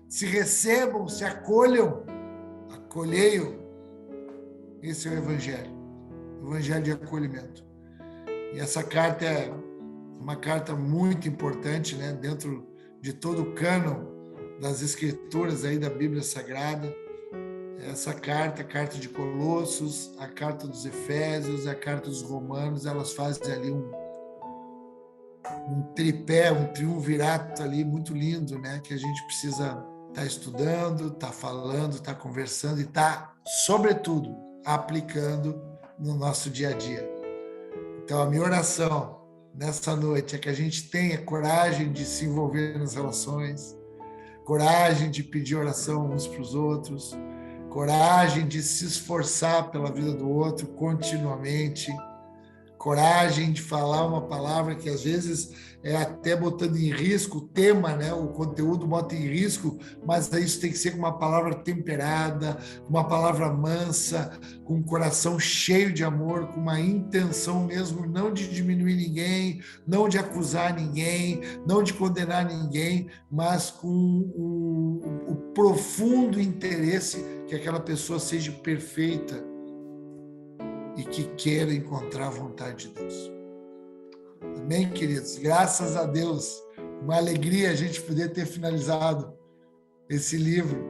se recebam, se acolham, acolheiam. Esse é o Evangelho de acolhimento. E essa carta é uma carta muito importante, né, dentro de todo o cânon das Escrituras aí da Bíblia Sagrada. Essa carta, a carta de Colossos, a carta dos Efésios, a carta dos Romanos, elas fazem ali um tripé, um triunvirato ali muito lindo, né, que a gente precisa estar estudando, estar falando, estar conversando e estar, sobretudo, aplicando no nosso dia a dia. Então, a minha oração nessa noite é que a gente tenha coragem de se envolver nas relações, coragem de pedir oração uns para os outros, coragem de se esforçar pela vida do outro continuamente, coragem de falar uma palavra que às vezes é até botando em risco o tema, né? O conteúdo bota em risco, mas isso tem que ser com uma palavra temperada, uma palavra mansa, com um coração cheio de amor, com uma intenção mesmo não de diminuir ninguém, não de acusar ninguém, não de condenar ninguém, mas com o profundo interesse que aquela pessoa seja perfeita e que queira encontrar a vontade de Deus. Amém, queridos? Graças a Deus. Uma alegria a gente poder ter finalizado esse livro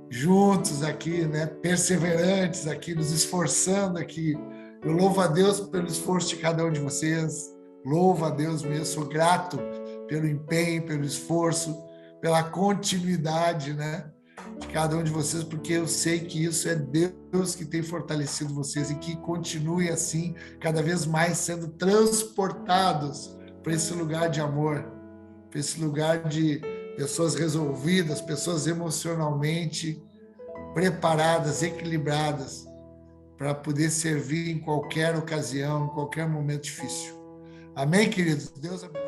juntos aqui, né? Perseverantes aqui, nos esforçando aqui. Eu louvo a Deus pelo esforço de cada um de vocês. Louvo a Deus mesmo. Sou grato pelo empenho, pelo esforço, pela continuidade, né, de cada um de vocês, porque eu sei que isso é Deus que tem fortalecido vocês e que continue assim, cada vez mais sendo transportados para esse lugar de amor, para esse lugar de pessoas resolvidas, pessoas emocionalmente preparadas, equilibradas, para poder servir em qualquer ocasião, em qualquer momento difícil. Amém, queridos? Deus abençoe.